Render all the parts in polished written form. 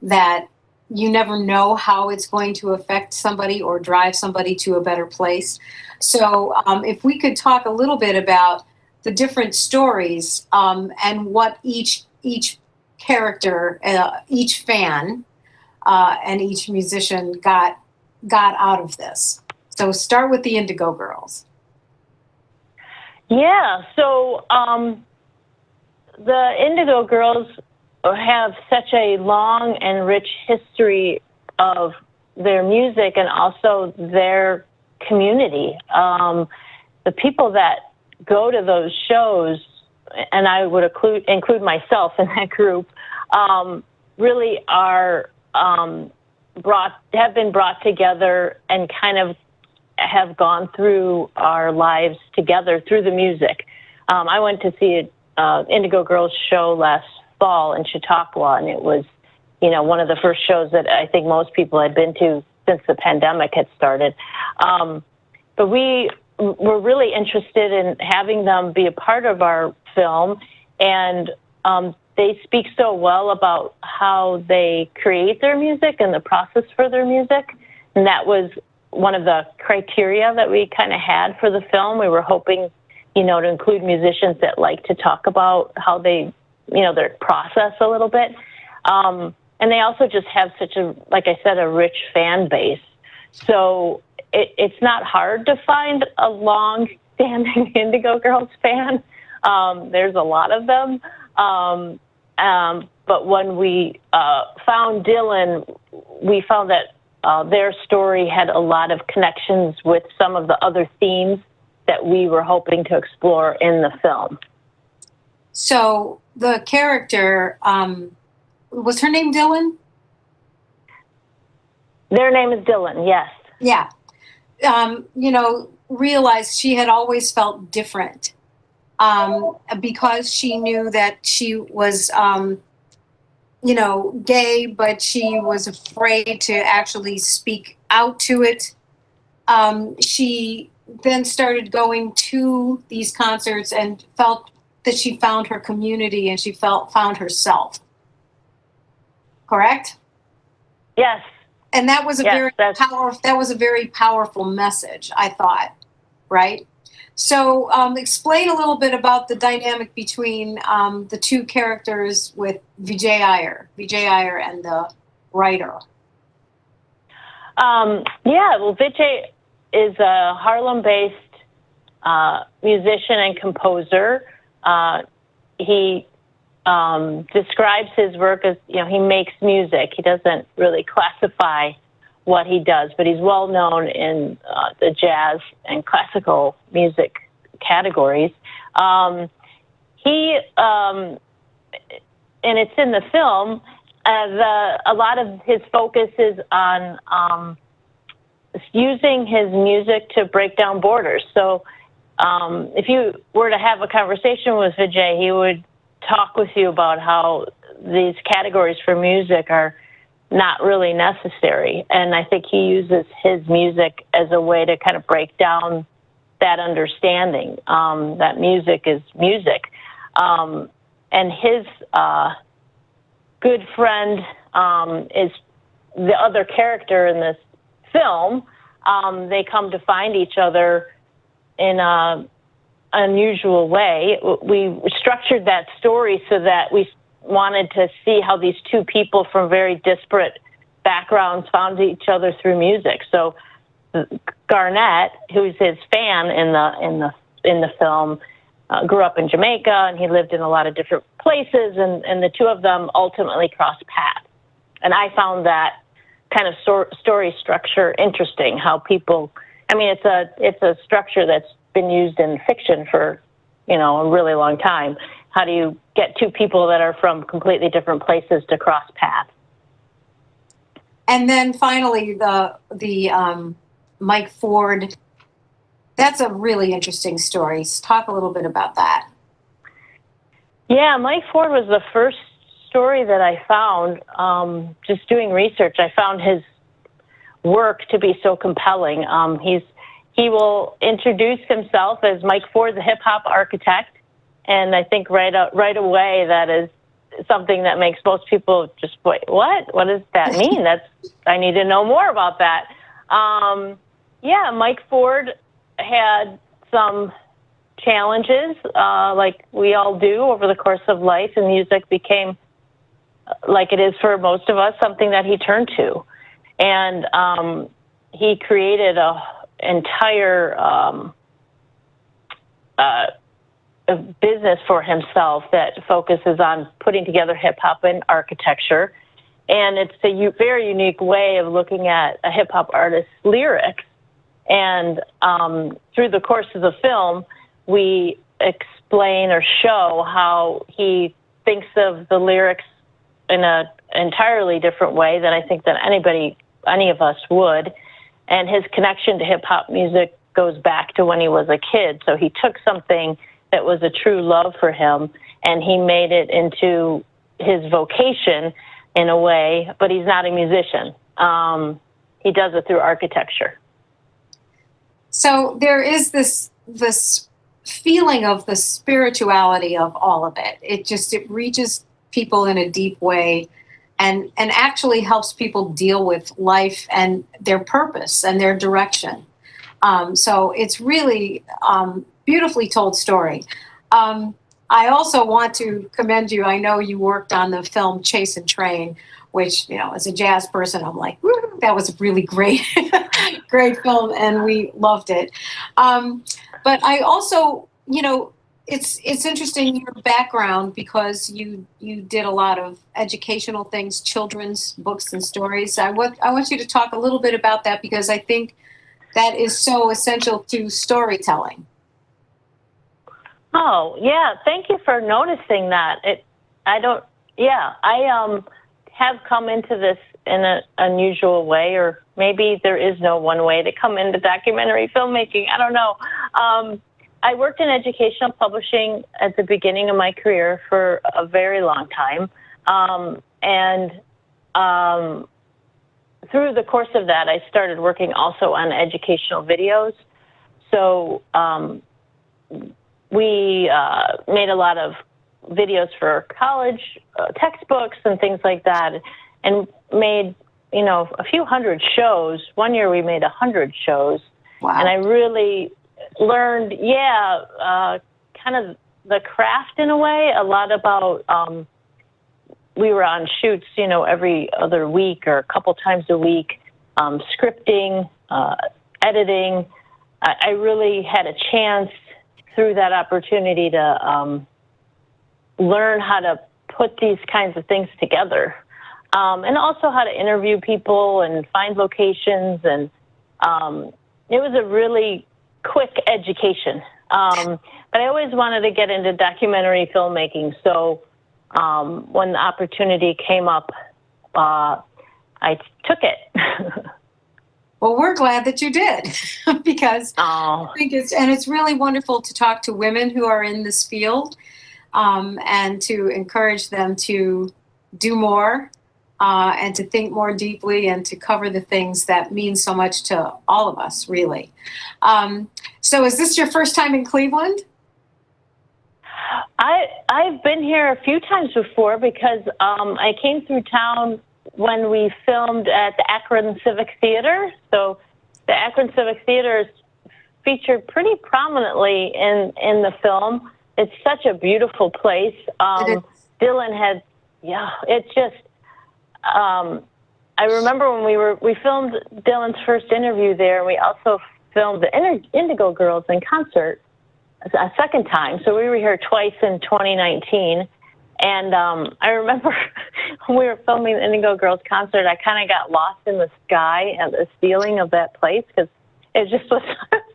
that you never know how it's going to affect somebody or drive somebody to a better place. So if we could talk a little bit about the different stories and what each character, each fan, and each musician got out of this. So start with the Indigo Girls. Yeah, so the Indigo Girls have such a long and rich history of their music and also their community. The people that go to those shows, and I would include myself in that group, really are have been brought together and kind of have gone through our lives together through the music. I went to see a Indigo Girls show last fall in Chautauqua, and it was, one of the first shows that I think most people had been to since the pandemic had started. But we were really interested in having them be a part of our film, and they speak so well about how they create their music and the process for their music, and that was one of the criteria that we kind of had for the film. We were hoping, to include musicians that like to talk about how they, their process a little bit. And they also just have such a, like I said, a rich fan base. So it's not hard to find a long-standing Indigo Girls fan. There's a lot of them. But when we found Dylan, we found that their story had a lot of connections with some of the other themes that we were hoping to explore in the film. So the character, was her name Dylan? Their name is Dylan, yes. Yeah. Realized she had always felt different because she knew that she was, gay, but she was afraid to actually speak out to it. She then started going to these concerts and felt that she found her community and she found herself. Correct? Yes. And that was a very powerful message, I thought, right? So explain a little bit about the dynamic between the two characters with Vijay Iyer and the writer. Vijay is a Harlem-based musician and composer. He describes his work as, he makes music. He doesn't really classify what he does, but he's well known in the jazz and classical music categories. And it's in the film, a lot of his focus is on using his music to break down borders. So if you were to have a conversation with Vijay, he would talk with you about how these categories for music are not really necessary. And I think he uses his music as a way to kind of break down that understanding, that music is music. And his good friend is the other character in this film. They come to find each other in an unusual way. We structured that story so that we wanted to see how these two people from very disparate backgrounds found each other through music. So Garnett, who's his fan in the film, grew up in Jamaica, and he lived in a lot of different places, and the two of them ultimately crossed paths. And I found that kind of story structure interesting, how people, it's a structure that's been used in fiction for, a really long time. How do you get two people that are from completely different places to cross paths? And then finally, the Mike Ford. That's a really interesting story. Talk a little bit about that. Yeah, Mike Ford was the first story that I found. Just doing research, I found his work to be so compelling. He will introduce himself as Mike Ford, the hip hop architect, and I think right away that is something that makes most people just, wait, what? What does that mean? I need to know more about that. Yeah, Mike Ford had some challenges, like we all do over the course of life, and music became, like it is for most of us, something that he turned to. And he created a entire a business for himself that focuses on putting together hip-hop and architecture. And it's a very unique way of looking at a hip-hop artist's lyrics. And through the course of the film, we explain or show how he thinks of the lyrics in an entirely different way than I think that any of us would. And his connection to hip-hop music goes back to when he was a kid. So he took something that was a true love for him, and he made it into his vocation in a way, but he's not a musician. He does it through architecture. So there is this feeling of the spirituality of all of it. It reaches people in a deep way, and actually helps people deal with life and their purpose and their direction. So it's really beautifully told story. I also want to commend you. I know you worked on the film Chase and Train, which, as a jazz person, I'm like, woo, that was a really great, great film, and we loved it. But I also, it's interesting your background, because you did a lot of educational things, children's books and stories. I want you to talk a little bit about that, because I think that is so essential to storytelling. Oh, yeah. Thank you for noticing that. I have come into this in an unusual way, or maybe there is no one way to come into documentary filmmaking. I don't know. I worked in educational publishing at the beginning of my career for a very long time. Through the course of that, I started working also on educational videos. So we made a lot of videos for college textbooks and things like that, and made, a few hundred shows. One year we made 100 shows. Wow. And I really learned, kind of the craft in a way, a lot about, we were on shoots, every other week or a couple times a week, scripting, editing. I really had a chance through that opportunity to learn how to put these kinds of things together, and also how to interview people and find locations. And it was a really quick education. But I always wanted to get into documentary filmmaking. So when the opportunity came up, I took it. Well, we're glad that you did, because I think it's really wonderful to talk to women who are in this field, and to encourage them to do more, and to think more deeply, and to cover the things that mean so much to all of us, really. So is this your first time in Cleveland? I've been here a few times before, because I came through town when we filmed at the Akron Civic Theater. So the Akron Civic Theater is featured pretty prominently in the film. It's such a beautiful place. Dylan had, it's just, I remember when we filmed Dylan's first interview there, and we also filmed the Indigo Girls in concert a second time. So we were here twice in 2019. And I remember when we were filming the Indigo Girls concert, I kind of got lost in the sky and the ceiling of that place, because it just was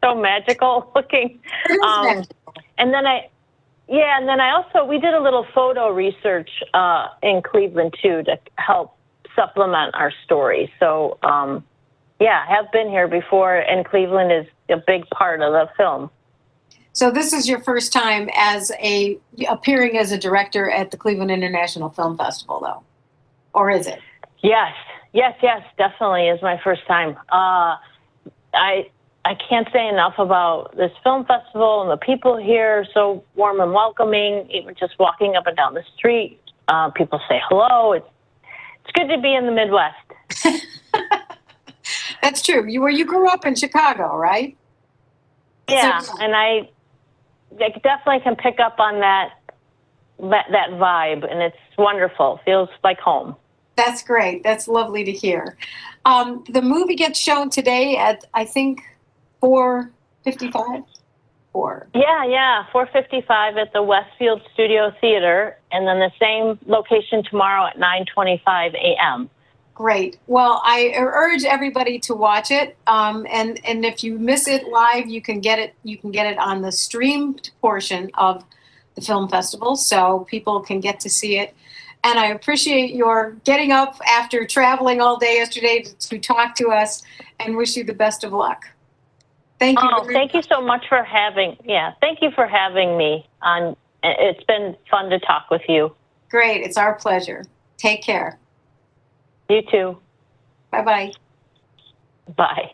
so magical looking. And then we did a little photo research in Cleveland too, to help supplement our story. So I have been here before, and Cleveland is a big part of the film. So this is your first time appearing as a director at the Cleveland International Film Festival, though, or is it? Yes, definitely is my first time. I can't say enough about this film festival, and the people here are so warm and welcoming. Even just walking up and down the street, People say hello. It's good to be in the Midwest. That's true. You grew up in Chicago, right? Yeah, So, and I definitely can pick up on that vibe, and it's wonderful. Feels like home. that's great. That's lovely to hear. The movie gets shown today at, I think, 4:55. Yeah, 4:55 at the Westfield Studio Theater, and then the same location tomorrow at 9:25 a.m. Great. Well, I urge everybody to watch it. And if you miss it live, you can get it. You can get it on the streamed portion of the film festival, so people can get to see it. And I appreciate your getting up after traveling all day yesterday to talk to us, and wish you the best of luck. Thank you. Thank you so much for having. Yeah, thank you for having me on. It's been fun to talk with you. Great. It's our pleasure. Take care. You too. Bye-bye. Bye.